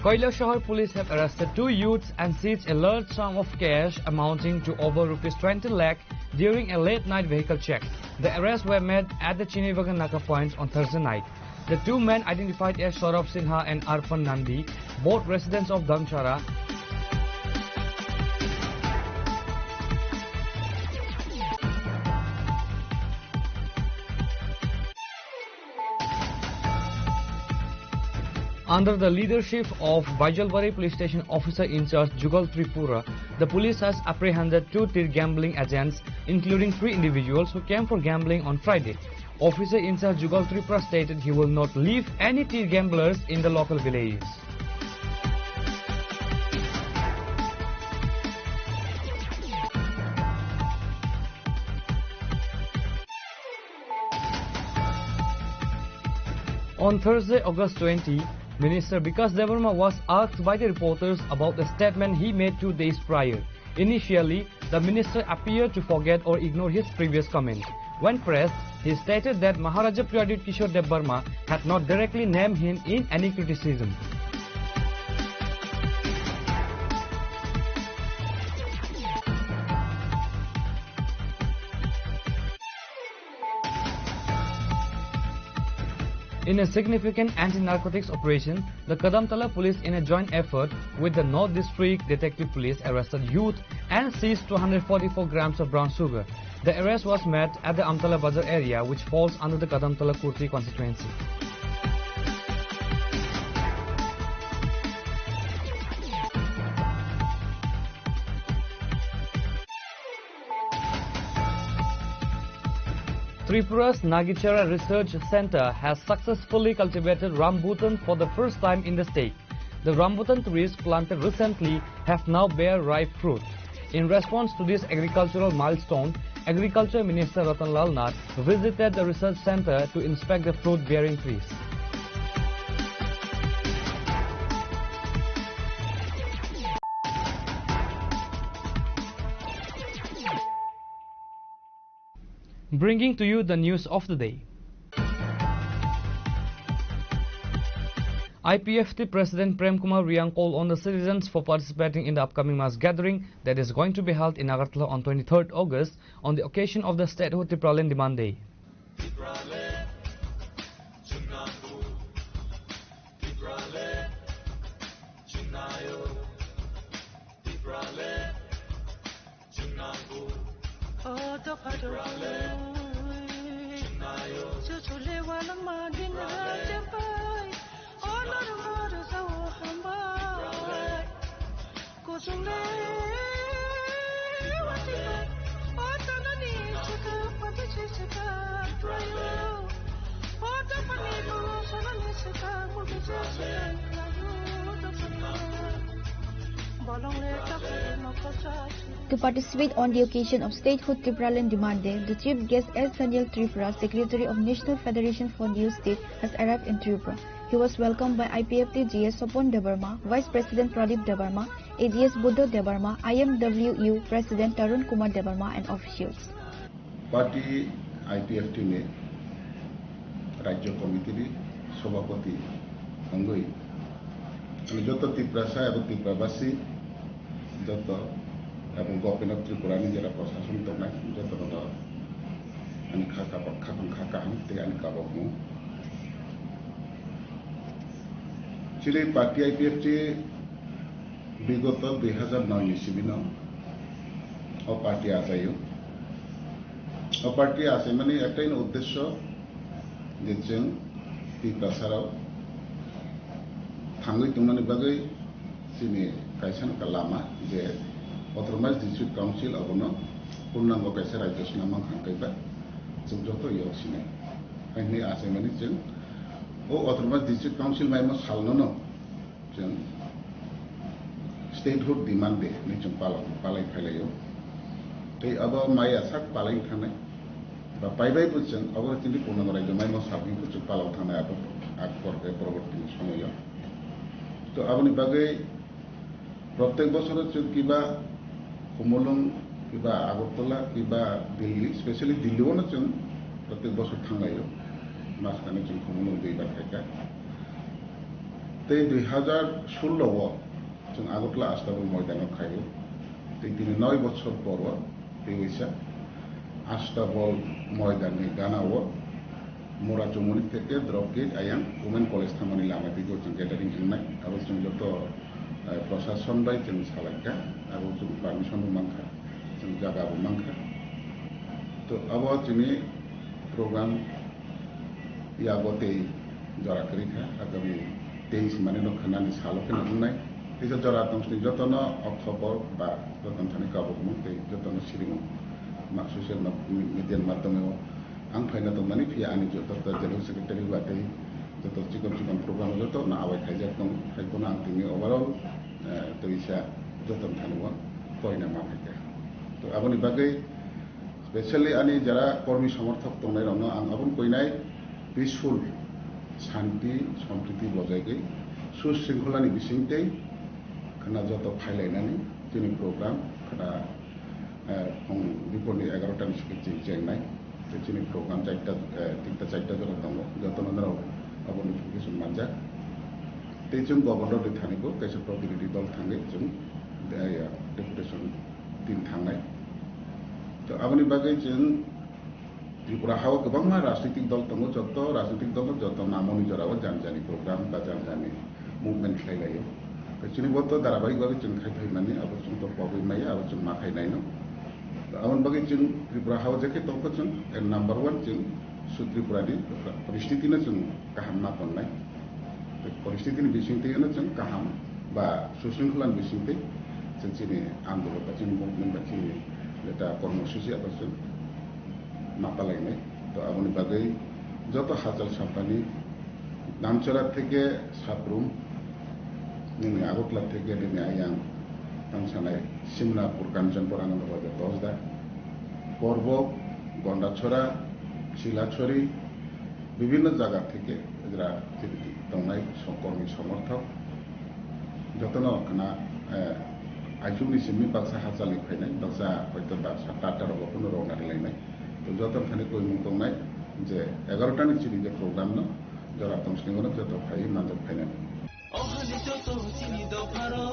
Kailasahar police have arrested 2 youths and seized a large sum of cash amounting to over ₹20 lakh during a late-night vehicle check. The arrests were made at the Chinivagan Naka point on Thursday night. The 2 men identified as Saurabh Sinha and Arpan Nandi, both residents of Damchara, Under the leadership of Baijalbari Police Station Officer in charge Jugal Tripura, the police has apprehended 2 tir gambling agents, including 3 individuals who came for gambling on Friday. Officer in charge Jugal Tripura stated he will not leave any tir gamblers in the local villages. On Thursday, August 20, Minister Vikas Devarma was asked by the reporters about the statement he made 2 days prior. Initially, the minister appeared to forget or ignore his previous comment. When pressed, he stated that Maharaja Priyadip Kishore Devarma had not directly named him in any criticism. In a significant anti-narcotics operation, the Kadamtala police in a joint effort with the North District Detective Police arrested youth and seized 244 grams of brown sugar. The arrest was made at the Amtala Bazar area, which falls under the Kadamtala Kurti constituency. Tripura's Nagichara Research Center has successfully cultivated rambutan for the first time in the state. The rambutan trees planted recently have now bear ripe fruit. In response to this agricultural milestone, Agriculture Minister Ratanlal Nath visited the research center to inspect the fruit-bearing trees. Bringing to you the news of the day. IPFT President Prem Kumar Riyang called on the citizens for participating in the upcoming mass gathering that is going to be held in Agartala on 23rd August on the occasion of the Statehood Tipralan Demand Day. To participate on the occasion of Statehood Tipralan Demand Day, the chief guest S. Daniel Tripura, Secretary of National Federation for New State, has arrived in Tripura. He was welcomed by IPFT GS Sopon Debarma, Vice President Pradeep Debarma, AGS Buddha Debarma, IMWU President Tarun Kumar Debarma and officials. Party IPFT ने राज्य committee सभापति अंगई जो त्रिपुरा एवं त्रिपुरावासी जो government of Tripura जरा प्रशासन दंना जो चिले पार्टी आईपीएफटी विगत 2009 इस्वी पार्टी आजायो पार्टी आसे माने एक उद्देश्य जे जों त्रिपुरासाराव थांगै तंनानै बागै जोंनि गायसन लामा जे अटोनोमास डिस्ट्रिक्ट काउंसिल अबनो पूर्णांग कैसे राज्य सिनेमा खांखैबा जों जत योसिने आइनि आसे माने जों ओ अटोनोमास डिस्ट्रिक्ट काउंसिल माइमो सालनो जों स्टेटहुड डिमांड डे नि जों पालाय फैलायो ते अब माइ आसाक पालाय थानाय बा पाइबायबो जों अब जोंनि पूर्णांग राज्य माइमो साबिखौ जों पालाव थानाय आगपर परवर्ती समयाव तो आपनि बागै प्रत्येक बছর जों किबा कुमलुं किबा आगरतला किबा दिल्ली स्पेशली दिल्लीआवनो जों प्रत्येक बছর थांलायो मास खाने जों कुमलुं दैबार खायका ते 2016 जों आगरतला आस्ताबल मयदानाव खायो ते 9 বছর পর ते वैसा आस्ताबल मयदाननि गानाव मोरा चौमनी থেকে द्रपगेट आयां वुमेन कलेज थामानि लामा दिगो जों गेदारिं थांनाय आरो जों जत प्रशासन बाय जों सालायका आरो जों पारमिशन मांखा जों जागाबो मांखा तो अब जोंनि प्रोग्राम यागते जरा करिखा आगामी 23 माने न खानानि सालो के ननाय तेज जरा तंसनि जतन अक्टोबर बा जतन थानि काबो ते जतन सिरिमु मा सोशल मीडिया माध्यमে आं फाइना तो माने फिया आनि जो तो जनरल सेक्रेटारि बाटे जो तो चिकन प्रोग्राम जो तो ना आवाय खाइजा दं खाइको ना आंनि ओवरऑल तो इसा जो तो थानुवा कोइना मा खाइका तो आबनि बागै स्पेशली आनि जरा कर्मी समर्थक दंनाय रनो आं आबन कोइनाय पीसफुल शांति सम्प्रीति बजायगै सुशृंखलानि बिसिंते खाना जो तो फाइलायनानै जोंनि प्रोग्राम खाना बिफोरनि 11 टानि सिगां जेंनाय जोंनि प्रोग्राम तिनटा चारटा जरा दङ जतनराव अब नोटिफिकेशन मानजा ते जों गवर्नर थानायखौ कैसे प्रतिनिधि दल थाङै जों डेपुटेशन टीम थांनाय तो आबनि बागै जों त्रिपुराहाव गोबां राजनीतिक दल दङ जत राजनीतिक दल जत नामनि जराव जानजानि प्रोग्राम बा जानजानि मुभमेंट खालायो जोंनि बत धाराबाहिक बागै जों खायफायनानै अब जों तो प्रब्लेम अब जों माखायनाय न आवन बागै जों त्रिपुराहाव जेके तंखौ जों नम्बर 1 जों त्रिपुरानि परिस्थितिनो जों गाहाम ना बननाय परिस्थितिनि बिसिंथिनो जों गाहाम बा सुशृंखलानि बिसिंथि जों जोंनि आन्दोलन बा जोंनि मुभमेंट बा जोंनि लेटा कर्मसूचि अब जों मापालायनाय तो आबनि बागै जत हाजाल साफानि नामचरा থেকে साप्रुम जोंनि आगरतला থেকে दिनै आयां थांसानाय सिमनापुर कांचनपुर आनंद बाजार 10 दा पर्व गंडाछड़ा शिलाछड़ी विभिन्न जगह থেকে এরা दंनाय कर्मी समर्थक जतन खाना आइजुनि सिमनि बाक्सा हाजालनि फैनाय बाक्सा हयतो बाक्सा टाटाराव कोनो रौनानै लायनाय তো যতখানি কইমু তংনাय যে 11টাनि चिनि जे प्रग्राम न जरा तंस्लिंगनो जत फाइ मानजक फाइनाल ओहरे जतो चिनि दो फारो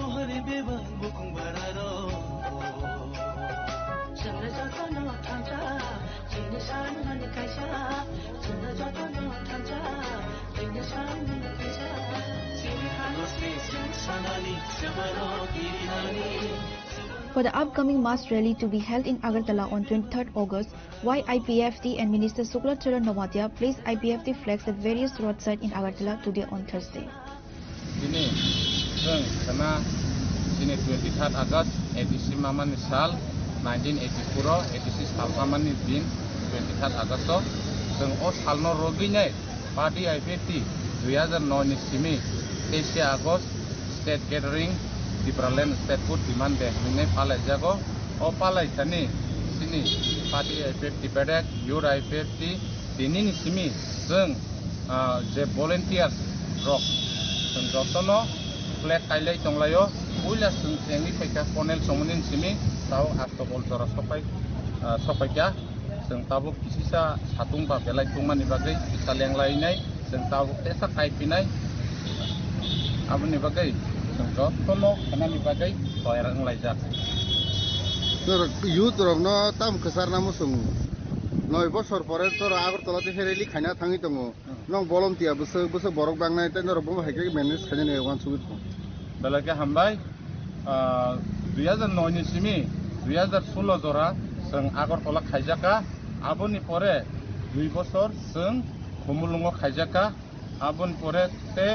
ओहरे बेबा बुकुं बारारो चंद्र जतो न थांजा चिनि सान मन कायसा चंद्र जतो न थांजा चिनि सान मन कायसा चिनि हानो से सनानी समरो गिरिहानी. For the upcoming mass rally to be held in Agartala on 23rd August, YIPFT and Minister Shukla Charan Nowadia placed IPFT flags at various roadsides in Agartala today on Thursday. Ini karena sini 23 Agustus edisi Maman Sal 1984 edisi Salman din 23 Agustus sing o salno roginya party IPFT 2009 ni simi 23 Agustus state gathering di Berlin state food demand deh ini palai jago o palai tani sini party IPFT bedek your IPFT dini ni simi sing je volunteers rock sing jotono flag kailai tonglayo uila sing tengi peka panel somunin simi tau astobol jora sopai ya sing tabu kisisa satung ba belai tungmani bagai bisa lenglainai sing tabu esa kaipinai abuni bagai jotono kanani bagai bayaran laijak তোর youth রংন তাম খসার নাম song 9 বছর পরে তোর আগরতলাতে ফেরেলি খাইনা থাঙি দङ নং বলমতিয়া বসে বরক বাংনাই তাই নর বম হাইকে ম্যানেজ খাইনে নে ওয়ান সুবিত বেলাকে হামবাই 2009 नि सिमी 2016 जरा जों আগরতলা খাইজাকা आबोनि परे 2 বছর जों खुमुलुंग खाइजाका आबोनि परे ते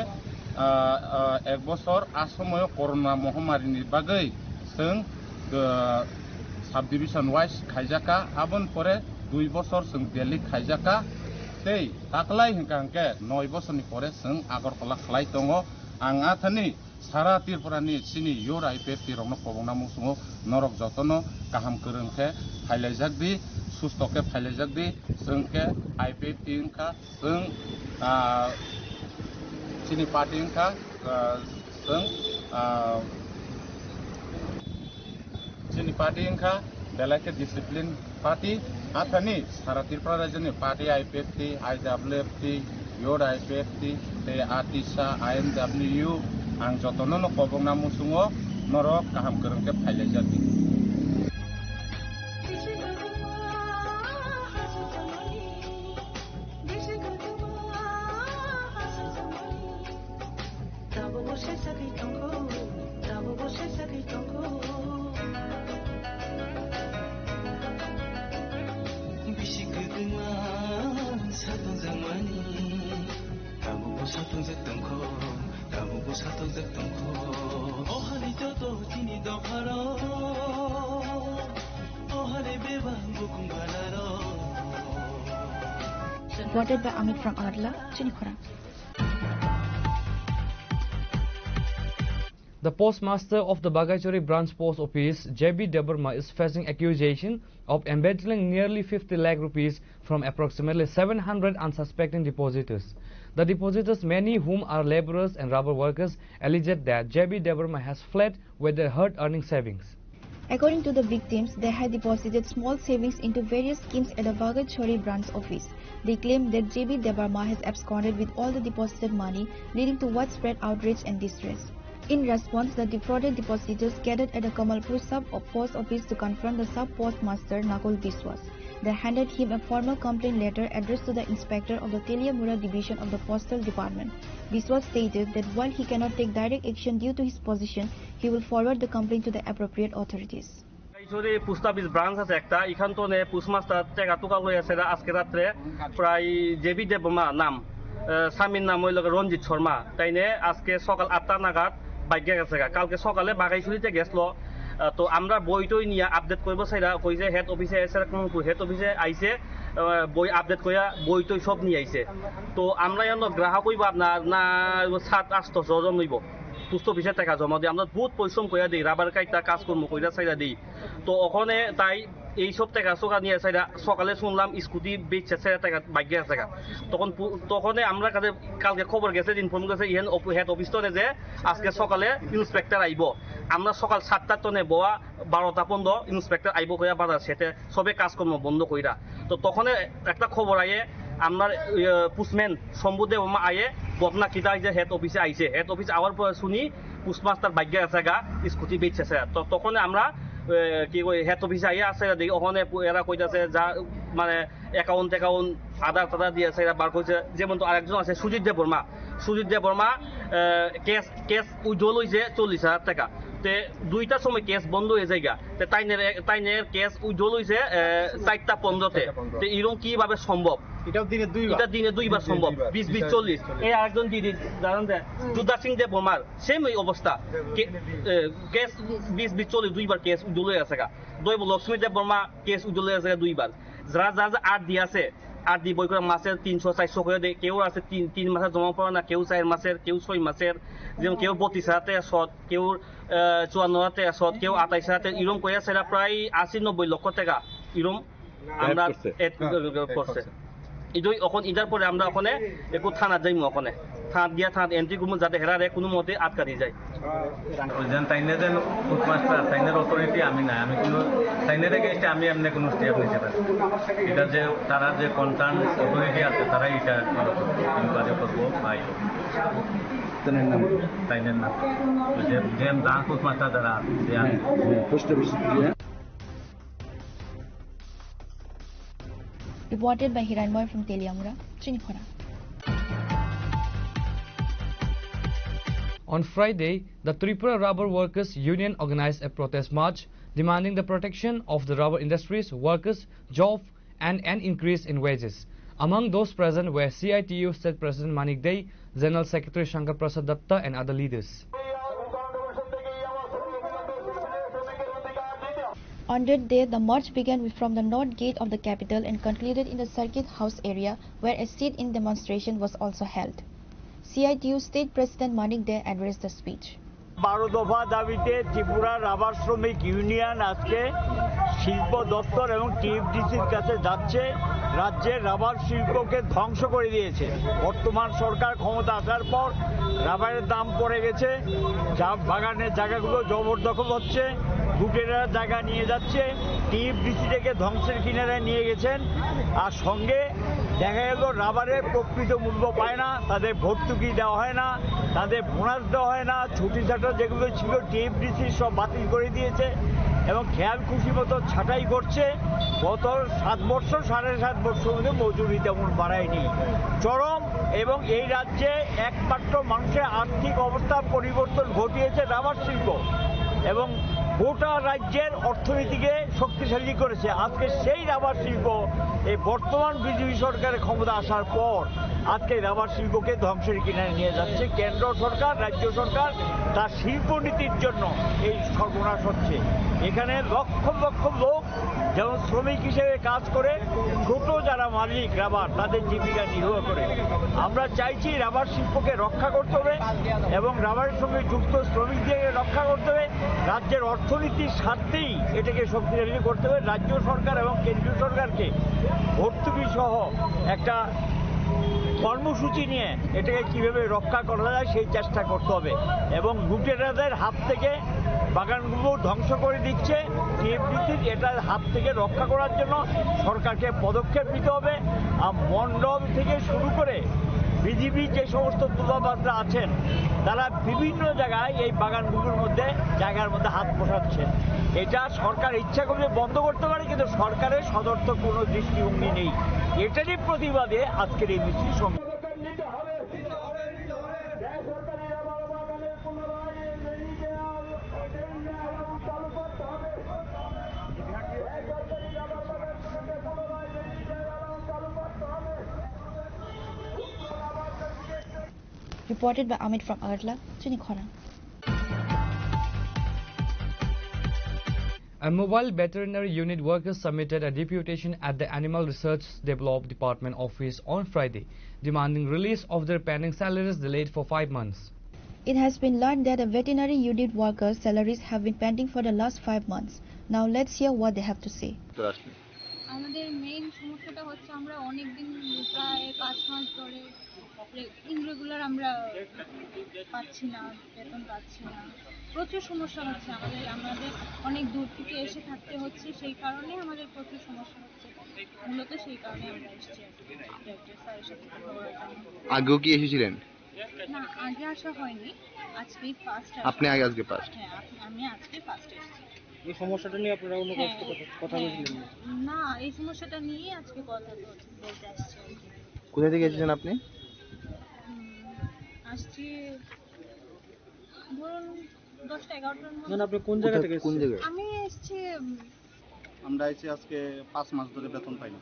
1 বছর आसामाव करona महामारीनि बागै जों साब डिविजन वाइज खाइजाका आबोनि परे 2 বছর जों दिल्ली खाइजाका तै ताकलाय हिंकांके 9 বছরनि परे जों আগরতলা खालाय दङ आं आथानि सारा त्रिपुरानि सिनि योर IPFT रंनो पबंना मुसुङो नरक जतनो गाहाम गोरोंखे फाइलायजाकदि सुस्थके फाइलायजाकदि जोंके IPFT इंखा जों सिनि पार्टी इंखा जों सिनि पार्टी इंखा बेलाके डिसिप्लिन पार्टी आथानि सारा त्रिपुरा राज्यनि पार्टी IPFT IWFT योर IPFT ते आतिसा INWU आं जतनो न पबंना मुसुङो नरक गाहाम गोरोंखे फाइलायजाकदि Reported by Amit from Agartala, Chinikhora. The postmaster of the Bagaichori branch post office, JB Debarma, is facing accusation of embezzling nearly 50 lakh rupees from approximately 700 unsuspecting depositors. The depositors, many whom are laborers and rubber workers, alleged that JB Debarma has fled with their hard-earning savings. According to the victims, they had deposited small savings into various schemes at the Bagaichori branch office. They claim that JB Debarma has absconded with all the deposited money, leading to widespread outrage and distress. In response, the defrauded depositors gathered at the Kamalpur sub-post office to confront the sub-postmaster Nakul Biswas. They handed him a formal complaint letter addressed to the inspector of the Teliamura division of the postal department. Biswas stated that while he cannot take direct action due to his position, he will forward the complaint to the appropriate authorities. Post office branch আছে একটা এখান তো postmaster টাকা টুকা লই আছে আজকে রাত্রে প্রায় জেবি দেবমা নাম স্বামীর নাম হইল রঞ্জিত শর্মা তাইনে আজকে সকাল 8টা নাগাদ বাইকে গেছে কালকে সকালে বাগাইছড়িতে গেছিল তো আমরা বইটই নিয়ে আপডেট করব চাইরা কই যে হেড অফিসে এসে হেড অফিসে আইছে বই আপডেট কইয়া বইটই সব নিয়ে আইছে তো আমরা এন গ্রাহক হইব আপনার না 7-8 জন হইব পোস্ট অফিসে টাকা জমা দিই আমরা বহুত পরিশ্রম কইরা দিই রাবার কাইটা কাজ করবো কইরা চাইরা দিই তো ওখানে তাই এইসব টাকা সোকা নিয়ে সেটা সকালে শুনলাম স্কুটি বেচছে সেটা টাকা বাইকে আছে তখন আমরা কালকে খবর গেছে ইনফর্ম গেছে ইহেন হেড অফিস টনে যে আজকে সকালে ইন্সপেক্টর আইব আমরা সকাল 7টার টনে বোয়া 12টা 15 ইন্সপেক্টর আইব কইয়া বাজার সেতে সবে কাজকর্ম বন্ধ কইরা তো তখন একটা খবর আইয়ে আমার পুসম্যান শম্ভুদেব আয়ে বদনা কিতা যে হেড অফিসে আইছে হেড অফিস আওয়ার পর শুনি পুষ্পমাস্টার বাইকে আছে গা স্কুটি বেচছে তো তখন আমরা কি কই হেড অফিসে আইয়া আছে দেখি ওখানে এরা কইতাছে যা মানে অ্যাকাউন্ট আধার টাধার দিয়েছে এরা বার কইছে যেমন তো আরেকজন আছে সুজিত দেব বর্মা কেস উইড্রল হইছে 40,000 টাকা তে 2টার সময় কেস বন্ধ হয়ে যায় তে তাইনের কেস উইড্রল হইছে 4টা 15তে তে এরকম কিভাবে সম্ভব এটা দিনে দুইবার সম্ভব 20-40 এই আরেকজন দিদি জানেন যে যুদ্ধা সিং দেব বর্মার সেম অবস্থা কেস 20-40 দুইবার কেস উইড্রল হয়ে আছে দৈব লক্ষ্মী দেব বর্মা কেস উইড্রল হয়ে আছে দুইবার যারা আট দিয়ে আছে আর দি বই করে মাসের 300-400 করে দেয় কেউ আছে 3 মাসের জমা পড়ে না কেউ 4 মাসের কেউ 6 মাসের যেমন কেউ 32,000 শত কেউ 54,000 কেউ 28,000 এরকম করে সেটা প্রায় 80-90 লক্ষ টাকা এরকম আমরা করছে ইদই এখন ইদার পরে আমরা ওখানে একটু থানা যাইমু ওখানে থানা এন্ট্রি করবো যাতে হেরারে কোনো মতে আটকা দিয়ে যায় তাইনে যে ফুটমাস্টার তাইনের অথরিটি আমি নাই আমি কোনো তাইনের এগেইনস্টে আমি এমনি কোনো স্টেপ নিতে পারি এটা যে তারা যে কনসার্ন অথরিটি আছে তারাই এটা ইনকোয়ারি করবো ভাই তাইনের নাম যে দান ফুটমাস্টার যারা Reported by Hiranmoy from Teliamura, Chinikhora. On Friday, the Tripura Rubber Workers Union organized a protest march demanding the protection of the rubber industry's workers, jobs and an increase in wages. Among those present were CITU State President Manik Dey, General Secretary Shankar Prasad Datta and other leaders. On that day, the march began from the north gate of the capital and concluded in the Circuit House area, where a sit-in demonstration was also held. CITU State President Manik Dey addressed the speech. 12 দফা দাবিতে Tripura rubber শ্রমিক union আজকে শিল্প দপ্তর এবং টিএফডিসির কাছে যাচ্ছে। রাজ্যের রাবার শিল্পকে ধ্বংস করে দিয়েছে। বর্তমান সরকার ক্ষমতা আসার পর রাবারের দাম পড়ে গেছে, চা বাগানের জায়গাগুলো জবরদখল হচ্ছে, লুটেরা জায়গা নিয়ে যাচ্ছে, টিএফডিসিটাকে ধ্বংসের কিনারায় নিয়ে গেছেন। আর সঙ্গে দেখা গেল রাবারের প্রকৃত মূল্য পায় না, তাদের ভর্তুকি দেওয়া হয় না, তাদের বোনাস দেওয়া হয় না, ছুটি ছাটা যেগুলো ছিল টিএফডিসি সব বাতিল করে দিয়েছে এবং খেয়াল খুশি মতো ছাঁটাই করছে। গত 7 বছর 7.5 বছর মধ্যে মজুরি তেমন বাড়ায়নি, চরম। এবং এই রাজ্যে একমাত্র মানুষের আর্থিক অবস্থা পরিবর্তন ঘটিয়েছে রাবার শিল্প এবং গোটা রাজ্যের অর্থনীতিকে শক্তিশালী করেছে। আজকে সেই রাবার শিল্প এই বর্তমান বিজেপি সরকারের ক্ষমতা আসার পর আজকে রাবার শিল্পকে ধ্বংসের কিনারে নিয়ে যাচ্ছে কেন্দ্র সরকার, রাজ্য সরকার তার শিল্পনীতির জন্য এই সর্বনাশ হচ্ছে। এখানে লক্ষ লক্ষ লোক যেমন শ্রমিক হিসেবে কাজ করে, ছোট যারা মালিক রাবার তাদের জীবিকা নির্বাহ করে। আমরা চাইছি রাবার শিল্পকে রক্ষা করতে হবে এবং রাবারের সঙ্গে যুক্ত শ্রমিকদের রক্ষা করতে হবে। রাজ্যের অর্থনীতির স্বার্থেই এটাকে শক্তিশালী করতে হবে। রাজ্য সরকার এবং কেন্দ্রীয় সরকারকে ভর্তুকি সহ একটা কর্মসূচি নিয়ে এটাকে কিভাবে রক্ষা করা যায় সেই চেষ্টা করতে হবে এবং লুটেরাদের হাত থেকে বাগানগুলো ধ্বংস করে দিচ্ছে টিএফডিসির, এটার হাত থেকে রক্ষা করার জন্য সরকারকে পদক্ষেপ নিতে হবে। আর মন্ডল থেকে শুরু করে বিজেপি যে সমস্ত দূতাবাসরা আছেন তারা বিভিন্ন জায়গায় এই বাগানগুলোর মধ্যে জায়গার মধ্যে হাত বসাচ্ছেন। এটা সরকার ইচ্ছা করলে বন্ধ করতে পারে, কিন্তু সরকারের সদর্থক কোনো দৃষ্টিভঙ্গি নেই। এটারই প্রতিবাদে আজকের এই মিছিল সমাবেশ। Reported by Amit from Agartala, Chinikhora. A mobile veterinary unit workers submitted a deputation at the Animal Research Development Department office on Friday, demanding release of their pending salaries delayed for 5 months. It has been learned that the veterinary unit workers' salaries have been pending for the last 5 months. Now let's hear what they have to say. আমাদের main সমস্যাটা হচ্ছে আমরা অনেক দিন প্রায় 5 মাস ধরে ইনরেগুলার আমরা পাচ্ছি না, বেতন পাচ্ছি না। প্রচুর সমস্যা হচ্ছে আমাদের অনেক দূর থেকে এসে থাকতে হচ্ছে, সেই কারণে আমাদের প্রচুর সমস্যা হচ্ছে। মূলত সেই কারণে আমরা এসেছি ডাইরেক্টর স্যারের সাথে কথা বলার জন্য। আগেও কি এসেছিলেন? না, আগে আসা হয়নি, আজকেই ফার্স্ট। আপনি আজকে ফার্স্ট? হ্যাঁ, আমি আজকে ফার্স্ট এসেছি। এই সমস্যাটা নিয়ে আপনারা অন্য কথা বলছিলেন? না, এই সমস্যাটা নিয়ে আজকে কথা বলতে আসছি। কোথা থেকে এসেছেন আপনি? আসছি ধরুন 10-11টার মধ্যে। না, আপনি কোন জায়গা থেকে এসেছেন? আমি এসেছি, আমরা এসেছি আজকে 5 মাস ধরে বেতন পাইনি।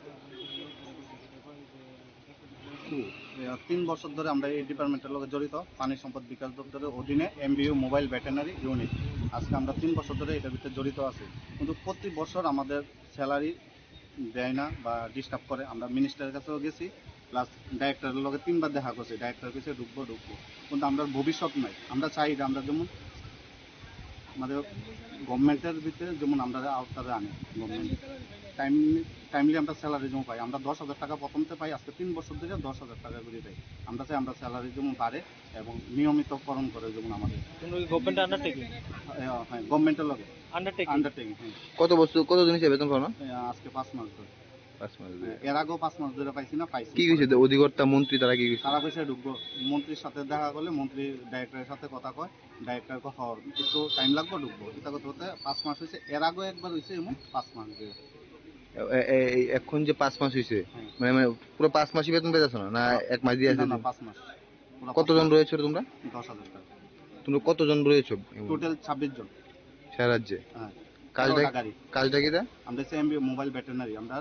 3 বছর ধরে আমরা এই ডিপার্টমেন্টের লগে জড়িত, পানি সম্পদ বিকাশ দপ্তরের অধীনে MBU মোবাইল ভেটেরিনারি ইউনিট। আজকে আমরা 3 বছর ধরে এটার ভিতরে জড়িত আছি, কিন্তু প্রতি বছর আমাদের স্যালারি দেয় না বা ডিস্টার্ব করে। আমরা মিনিস্টারের কাছেও গেছি, প্লাস ডাইরেক্টরের লগে 3 বার দেখা করছি। ডাইরেক্টর কাছে ঢুকবো, কিন্তু আমরা ভবিষ্যৎ নাই। আমরা চাই আমরা যেমন আমাদের গভর্নমেন্টের ভিতরে যেমন আমরা আওতারে আনি, গভর্নমেন্ট টাইমলি আমরা স্যালারি যেমন পাই। আমরা 10,000 টাকা প্রথমতে পাই, আজকে 3 বছর ধরে 10,000 টাকা করে পাই। আমরা চাই আমরা স্যালারি যেমন বাড়ে এবং নিয়মিতকরণ করে যেমন আমাদের। Government undertaking? হ্যাঁ, গভর্নমেন্টের লগে আন্ডারটেকিং। কতদিন হিসেবে বেতন পাও না? আজকে 5 মাস ধরে। 5 মাস ধরে? এর আগেও 5 মাস ধরে পাইছি না, পাইছি। কি কইছে অধিকর্তা মন্ত্রী তারা কি কইছে? তারা কইছে ঢুকবো, মন্ত্রীর সাথে দেখা করলে মন্ত্রী ডাইরেক্টরের সাথে কথা কয়, ডাইরেক্টর কথা একটু টাইম লাগবে, ঢুকবো। এটা কথা হতে 5 মাস হয়েছে। এর আগেও একবার হয়েছে এমন 5 মাস ধরে। এখন যে 5 মাস হয়েছে, মানে পুরো 5 মাসই বেতন পেয়েছ না 1 মাস দিয়ে আছে? না, 5 মাস। কতজন রয়েছে তোমরা? 10,000 টাকা। তোমরা কতজন রয়েছে? টোটাল 26 জন সারা রাজ্যে। হ্যাঁ। কাজটা কি? আমরা MBU মোবাইল ভেটেরিনারি। আমরা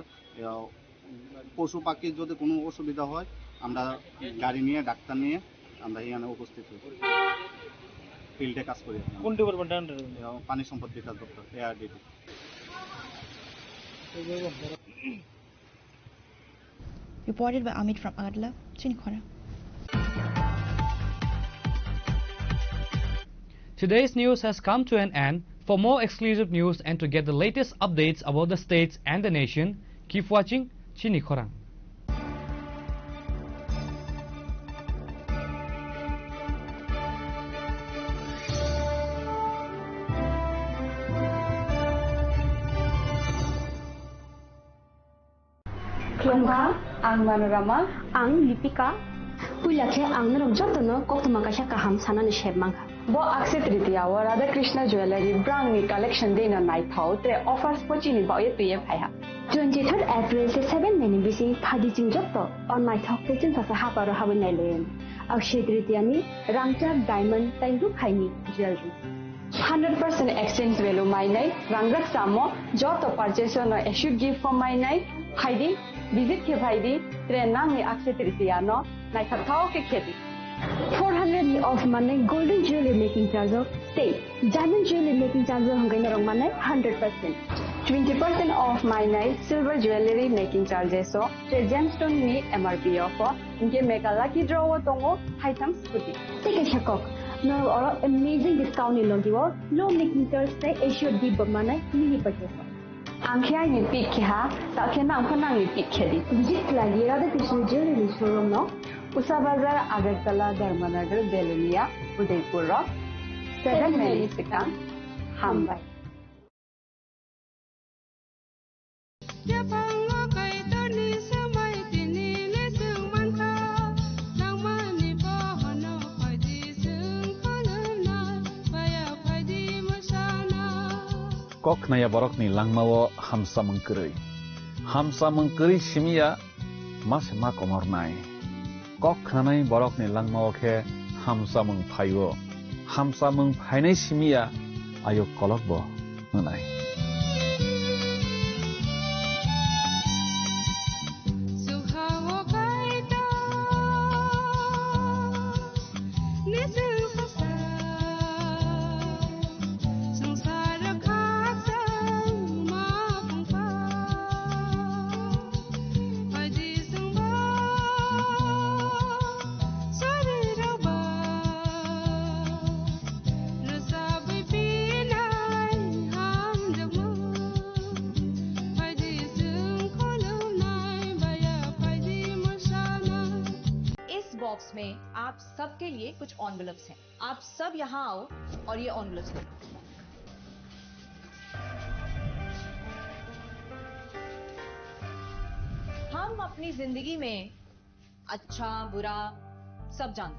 পশু পাখির যদি কোনো অসুবিধা হয়, আমরা গাড়ি নিয়ে, ডাক্তার নিয়ে আমরা এখানে উপস্থিত হই, ফিল্ডে কাজ করি। কোন ডিপার্টমেন্ট আন্ডারে? পানি সম্পদ বিকাশ দপ্তর, ARDT। Reported by Amit from Agadla, Chinikhara. Today's news has come to an end. For more exclusive news and to get the latest updates about the states and the nation, keep watching Chinikhara. Klongha, ang Manorama, ang Lipika. Pulakhe ang narong jotno koktuma kasha kaham sanani shebmangha. Bo akse tritiya wa Radha Krishna Jewelry brand new collection dena nai thau te offers pochini ba ye tuye phaiha. 23rd April se 7 meni bisi phadi jing jotto on my thok te chin sa ha paro habin nai len. Akshe tritiya ni rangchak diamond taindu khaini jewelry. 100% exchange value mai nai rangrak samo joto purchase no issue gift for mai nai phaidi visit ke phaidi trenang ni akshe tritiya no nai thau ke kheti 400 ni off mane golden jewelry making charge of stay diamond jewelry making charge hongai na rong mane 100% 20% off my night silver jewelry making charges so the gemstone ni MRP offer inge mega lucky draw tongo item scooty take a shakok no or amazing discount ni logi wo low making charge say issue di mane mini purchase angkhya ni pick ha ta khena khana ni pick khedi visit lagi Radha Krishna jewelry showroom no Usa Bazar, Agartala, Dharmanagar, Belunia, Udaipur Rock, 7 Mary Sikang, Hambai. Kok naya borok ni langmawo hamsa mengkeri simia mas mak omor nai. Kok kanai borok ni langmao ke hamsa mung phayo hamsa mung phainai simia ayo kolok bo nai box में आप सबके लिए कुछ envelopes हैं। आप सब यहाँ आओ और ये एनवेलप्स लो। हम अपनी जिंदगी में अच्छा बुरा सब जानते हैं।